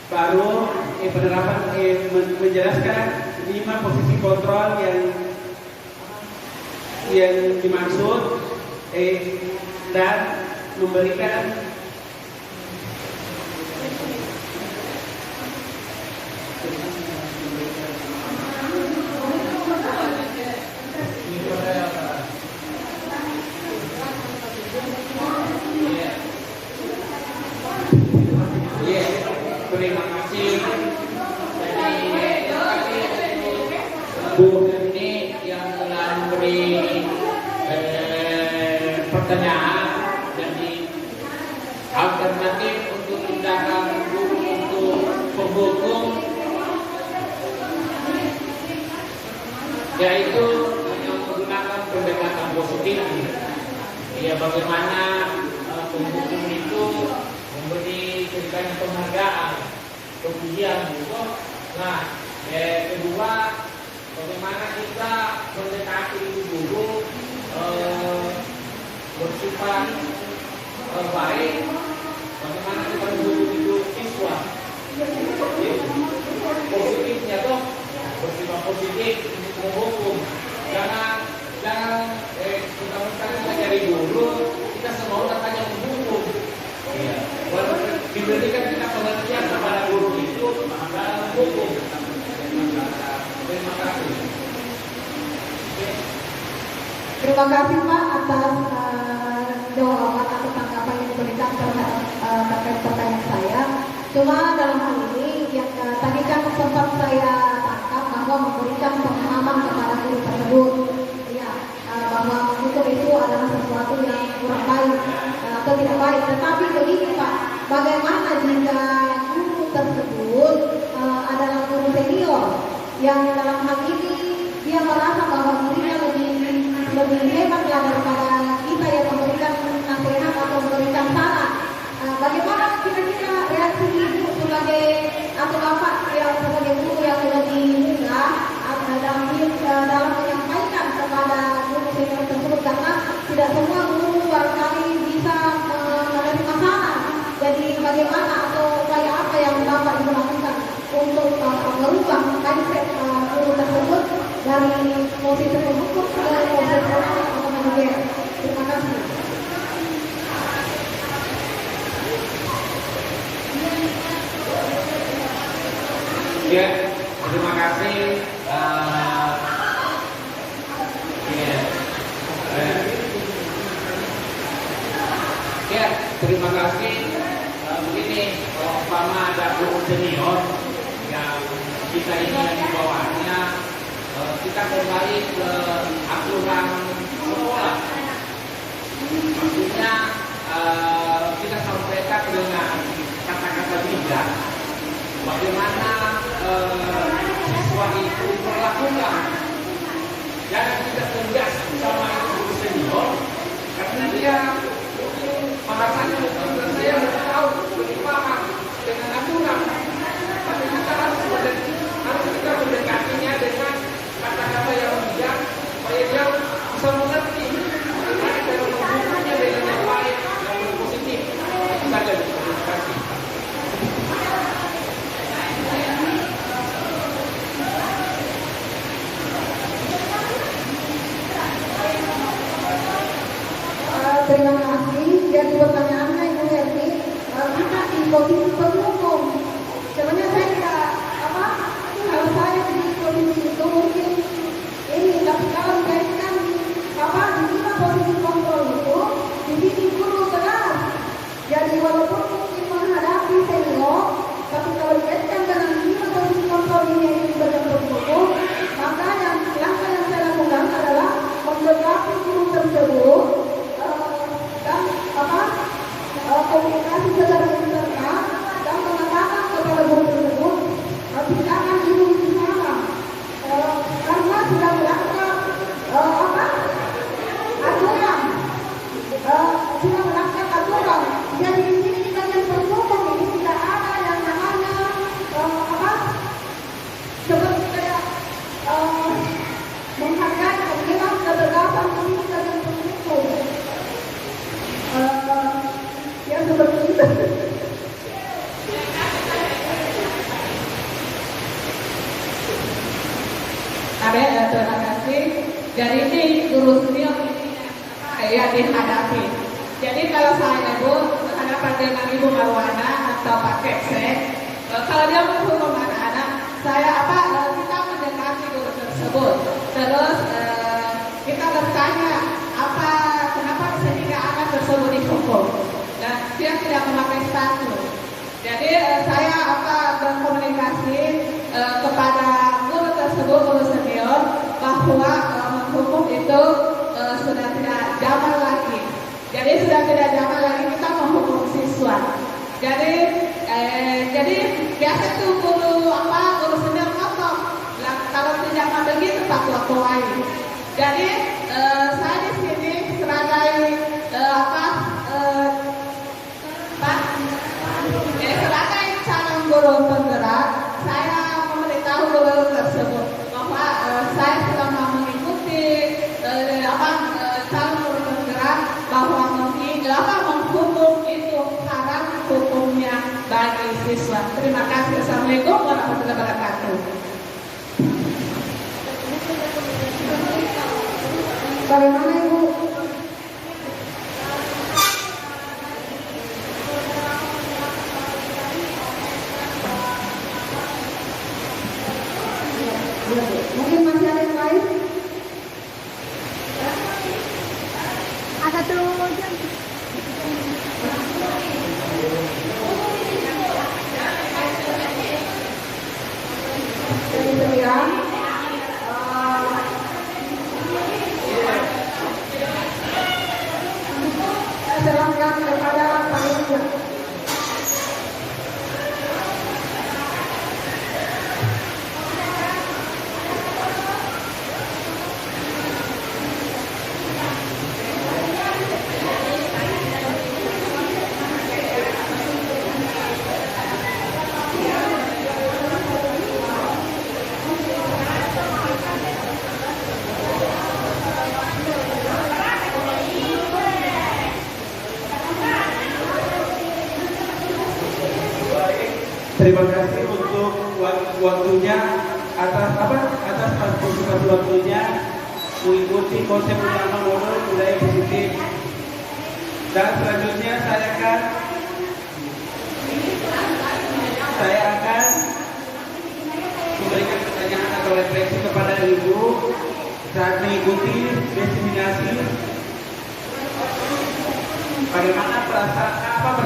Baru penerapan menjelaskan 5 posisi kontrol yang dimaksud dan memberikan terima kasih. Bu ini yang telah memberi pertanyaan, jadi alternatif untuk tindakan guru untuk penghukum yaitu menggunakan pendekatan positif. Ya, bagaimana penghukum itu memberi ceritanya penghargaan, kemudian juga, nah, kedua, bagaimana kita mendekati guru bersifat baik, bagaimana kita mendukung hidup siswa. Positifnya tuh bersifat positif untuk menghukum. Jangan kita cari guru, kita semua katanya menghukum. Ya, diberikan kita pengertian kepada guru itu dalam hukum. Terima kasih. Terima kasih Pak atas jawaban atau tanggapan yang diberikan terkait pertanyaan saya. Cuma dalam hal ini yang tadi kan sempat saya tangkap bahwa memberikan pemahaman kepada guru tersebut, ya, bahwa hukum itu adalah sesuatu yang kurang baik atau tidak baik. Tetapi begini Pak, bagaimana jika guru tersebut adalah guru senior yang dalam hal ini dia merasa bahwa dirinya lebih hebat daripada kita yang memberikan nasihat atau memberikan saran. Bagaimana kira-kira reaksi ibu sebagai atau bapak yang sebagai guru yang lebih muda dalam menyampaikan kepada guru senior tersebut, karena tidak semua guru barangkali bisa menerima saran. Jadi bagaimana atau upaya apa yang bapak ibu lakukan untuk merubah mindset guru tersebut dari posisi penghukum ke posisi atau manajer? Terima kasih. Ya, terima kasih. Ya, terima kasih. Begini, umpama ada guru senior yang kita ini yang di bawahnya, kita kembali ke aturan sekolah. Maksudnya kita sampaikan dengan kata-kata bijak bagaimana siswa itu berlakukan. Jangan kita tegas sama guru senior karena dia bahasanya bukan saya tahu lebih paham dengan aturan. Tapi kita harus kita mendekatinya dengan kata-kata yang bijak supaya dia bisa mengerti bagaimana cara menggunakannya dengan yang baik dan positif. Terima kasih. Terima posisi pendukung. Sebenarnya saya tidak kalau saya di posisi itu mungkin ini, tapi kalau dikaitkan di lima posisi kontrol itu di sini guru tegas. Jadi walaupun mungkin menghadapi senior, tapi kalau dikaitkan dengan lima posisi kontrol ini yang sebagai pendukung, maka langkah yang saya lakukan adalah mendekati guru tersebut dan komunikasi secara internal dan mengatakan kepada guru tersebut silakan ibu di sana karena sudah melanggar aturan, sudah melanggar aturan. Jadi di sini di bagian pendukung ini tidak ada yang namanya seperti kayak menghargai atau bilang ketegasan ini bagian pendukung. Ya seperti itu. Terima kasih. Jadi ini guru senior yang dihadapi. Jadi kalau saya berhadapan dengan Ibu Marwana atau Pak Keksek, kalau dia menghukum anak-anak, saya kita mendekati guru tersebut. Terus kita bertanya kenapa sehingga anak tersebut dihukum. Dan dia tidak memakai status. Jadi saya berkomunikasi kepada guru tersebut, guru senior, bahwa menghukum itu sudah tidak zaman lagi. Jadi sudah tidak zaman lagi kita menghukum siswa. Jadi biasa tuh guru senior ngomong, kalau tidak mau begitu tak lain. Jadi saya di sini sebagai sebagai calon guru penggerak, saya memberitahu guru tersebut bahwa saya sudah mau mengikuti calon guru penggerak bahwa menghukum itu haram hukumnya bagi siswa. Terima kasih. Assalamualaikum warahmatullahi wabarakatuh. Bagaimana Ibu? Mungkin masih ada yang lain? Ada tuh. Jadi sekian. Saya serahkan kepada panitia. Terima kasih untuk waktunya atas partisipasi waktunya mengikuti konsep utama modul budaya positif. Dan selanjutnya saya akan memberikan pertanyaan atau refleksi kepada Ibu saat mengikuti diseminasi. Bagaimana perasaan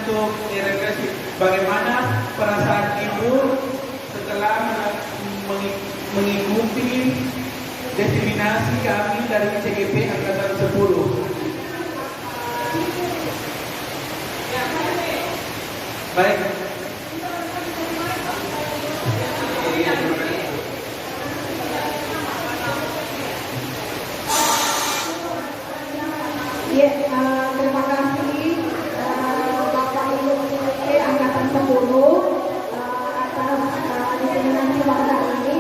untuk refleksi? Bagaimana perasaan Ibu setelah mengikuti diseminasi kami dari CGP Angkatan 10? Baik. Ya, terima kasih Bapak Ibu Angkatan 10 atas diseminasi pada ini.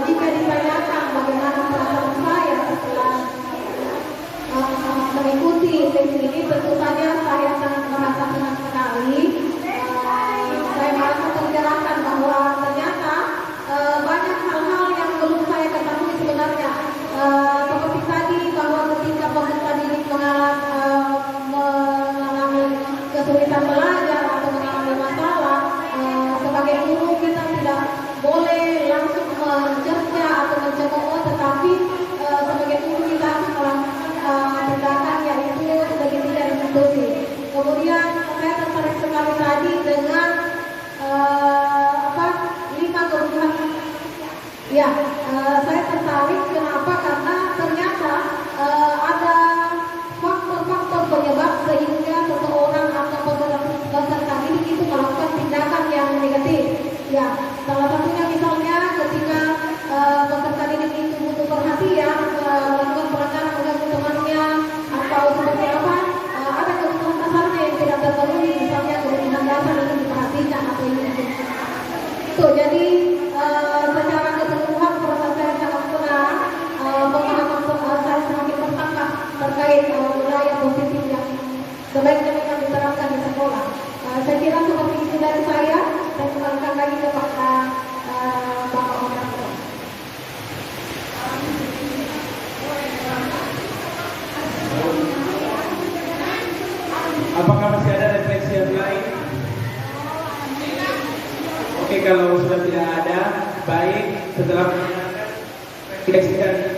Jika ditanyakan bagaimana perasaan saya setelah mengikuti sesi ini, tentu saja saya sangat merasa senang sekali inklusif. Kemudian saya tertarik sekali tadi dengan 5 kebutuhan. Ya, saya tertarik kenapa? Karena ternyata ada faktor-faktor penyebab sehingga seseorang atau peserta didik itu melakukan tindakan yang negatif. Ya, salah satunya misalnya ketika peserta didik itu butuh perhatian, melakukan pelanggaran mengganggu temannya atau seperti apa, ada kebutuhan dasarnya yang tidak terpenuhi, misalnya kebutuhan dasar itu diperhatikan atau ini. Tuh, jadi secara keseluruhan proses saya sangat senang, pemahaman saya semakin bertambah terkait budaya positif yang sebaiknya memang diterapkan di sekolah. Saya kira seperti itu dari saya kembalikan lagi kepada Bapak Moderator. Apakah masih ada refleksi yang lain? Oke, kalau sudah tidak ada, baik setelah refleksi dan